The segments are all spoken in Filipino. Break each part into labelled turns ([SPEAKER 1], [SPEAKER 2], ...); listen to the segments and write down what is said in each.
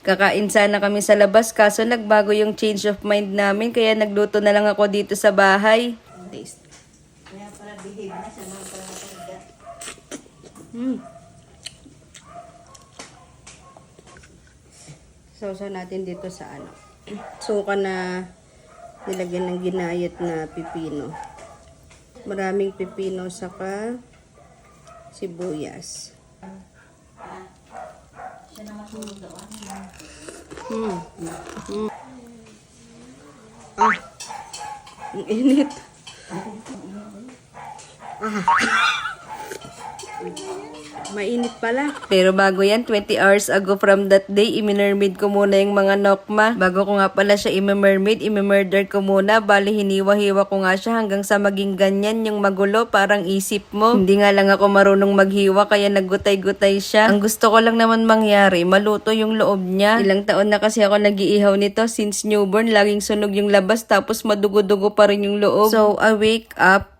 [SPEAKER 1] Kakain sana kami sa labas kaso nagbago yung change of mind namin kaya nagluto na lang ako dito sa bahay. Taste.
[SPEAKER 2] Kaya para behave na sa mga pangkakagda.
[SPEAKER 1] Sausaw natin dito sa ano. Suka na nilagyan ng ginayat na pipino. Maraming pipino saka sibuyas.
[SPEAKER 2] Siya na matulog daw.
[SPEAKER 1] Ang init. Mainit pala. Pero bago yan, 20 hours ago from that day, imimermaid ko muna yung mga nokma. Bago ko nga pala siya imimermaid, imimurder ko muna. Bali, hiniwa-hiwa ko nga siya hanggang sa maging ganyan yung magulo, parang isip mo. Hindi nga lang ako marunong maghiwa, kaya naggutay-gutay siya. Ang gusto ko lang naman mangyari, maluto yung loob niya. Ilang taon na kasi ako nag-iihaw nito since newborn. Laging sunog yung labas, tapos madugo-dugo pa rin yung loob. So, I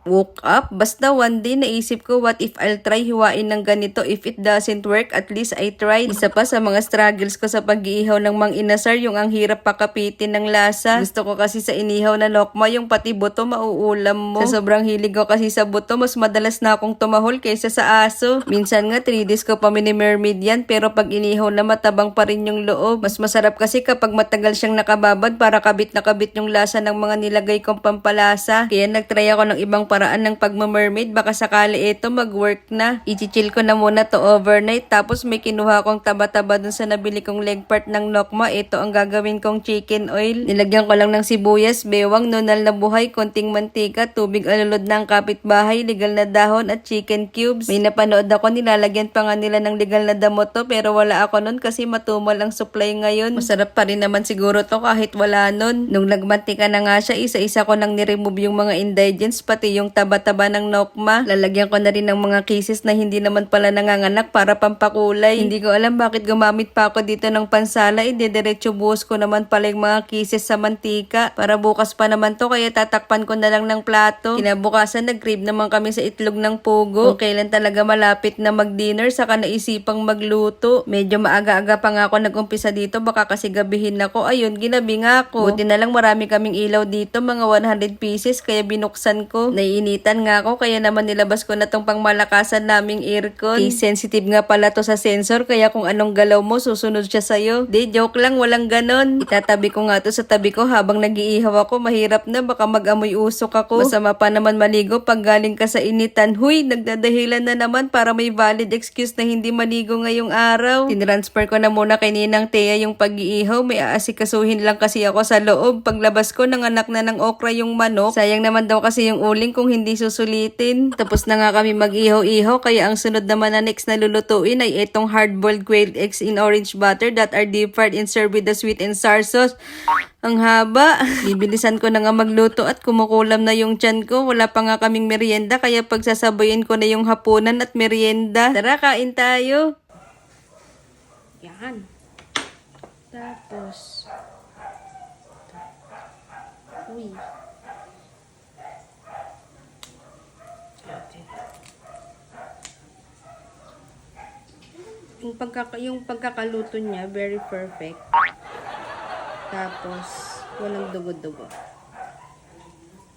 [SPEAKER 1] woke up. Basta one day naisip ko, what if I'll try hiwain ng ganito? If it doesn't work, at least I tried. Isa pa sa mga struggles ko sa pag-iihaw ng mang inasar, yung ang hirap pakapitin ng lasa. Gusto ko kasi sa inihaw na nokma, yung pati buto mauulam mo. Sa sobrang hilig ko kasi sa buto, mas madalas na akong tumahol kaysa sa aso. Minsan nga 3 days ko pa mini-mermaid yan, pero pag inihaw na matabang pa rin yung loob. Mas masarap kasi kapag matagal siyang nakababad para kabit na kabit yung lasa ng mga nilagay kong pampalasa. Kaya nagtry ako ng ibang paraan ng pagmamermaid, baka sakali ito mag-work na. I-chill ko na muna to overnight, tapos may kinuha kong taba-taba dun sa nabili kong leg part ng nokma. Ito ang gagawin kong chicken oil. Nilagyan ko lang ng sibuyas, bewang, nunal na buhay, konting mantika, tubig alulod ng kapitbahay, legal na dahon at chicken cubes. May napanood ako, nilalagyan pa nga nila ng legal na damo to, pero wala ako nun kasi matumal ang supply ngayon. Masarap pa rin naman siguro to kahit wala nun. Nung nagmantika na nga siya, isa-isa ko nang niremove yung mga ingredients, pati yung taba-taba ng nokma. Lalagyan ko na rin ng mga kisses na hindi naman pala nanganganak para pampakulay. Hindi ko alam bakit gumamit pa ako dito ng pansala. Diretso buhos ko naman pala yung mga kisses sa mantika. Para bukas pa naman to, kaya tatakpan ko na lang ng plato. Kinabukasan, nag-crave naman kami sa itlog ng pugo. Kung kailan talaga malapit na mag-dinner, saka naisipang magluto. Medyo maaga-aga pa nga ako nag-umpisa dito, baka kasi gabihin ako. Ayun, ginabi nga ako. Buti na lang marami kaming ilaw dito, mga 100 pieces, kaya binuksan ko. Naiinitan nga ako, kaya naman nilabas ko na tong pangmalakasan naming aircon. Sensitive nga pala to sa sensor, kaya kung anong galaw mo, susunod siya sa'yo. Di, joke lang, walang ganon. Itatabi ko nga to sa tabi ko habang nag-iihaw ako. Mahirap na, baka mag-amoy usok ako. Masama pa naman maligo pag galing ka sa initan. Huy, nagdadahilan na naman para may valid excuse na hindi maligo ngayong araw. Tinransfer ko na muna kay Ninang Thea yung pag-iihaw. May aasikasuhin lang kasi ako sa loob. Paglabas ko, nanganak na ng okra yung manok. Sayang naman daw kasi yung uling kung hindi susulitin. Tapos na nga kami mag-ihaw-ihaw, kaya ang sunod naman na next na lulutuin ay itong hard-boiled quailed eggs in orange butter that are deep fried and served with the sweet and sour sauce. Ang haba. Bibilisan ko na nga magluto at kumukulam na yung tiyan ko. Wala pa nga kaming merienda, kaya pagsasabayin ko na yung hapunan at merienda. Tara, kain tayo. Yan. Tapos, uy. Yung pagkakaluto niya, very perfect. Tapos, walang dugo-dugo.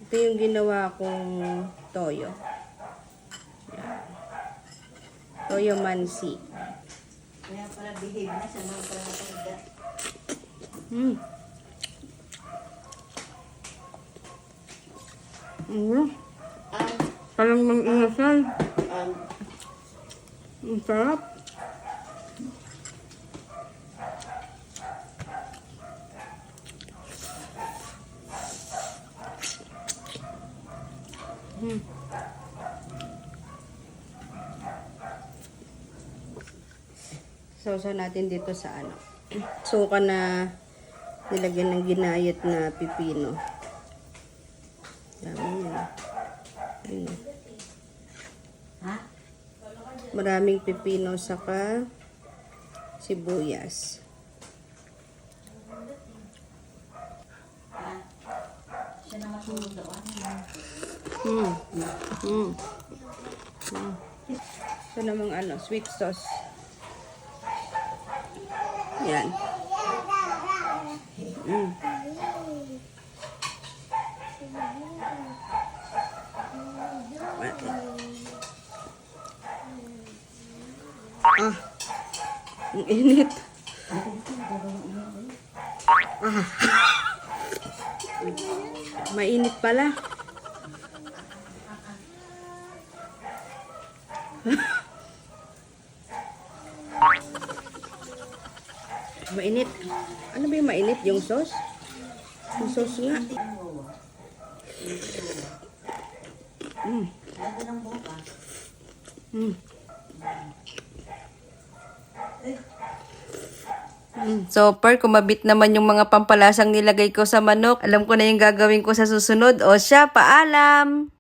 [SPEAKER 1] Ito yung ginawa kong toyo. Yan. Toyo mansi.
[SPEAKER 2] Kaya para behave na sa mga pangkakagda.
[SPEAKER 1] Parang mang-inasal. Ang sarap. Sausaw natin dito sa ano. Suka na nilagyan ng ginayat na pipino. Dami yan. Ayun.
[SPEAKER 2] Ha?
[SPEAKER 1] Maraming pipino saka sibuyas.
[SPEAKER 2] Siya na matulog daw.
[SPEAKER 1] Ito namang sweet sauce. Yan. Mm. Ah. Ang init. Ah. Mainit pala. Mainit. Ano ba yung mainit? Yung sauce? Yung sauce nga. Mm.
[SPEAKER 2] Ganda ng buka.
[SPEAKER 1] Mm. So, kumabit naman yung mga pampalasang nilagay ko sa manok. Alam ko na yung gagawin ko sa susunod. O siya, paalam!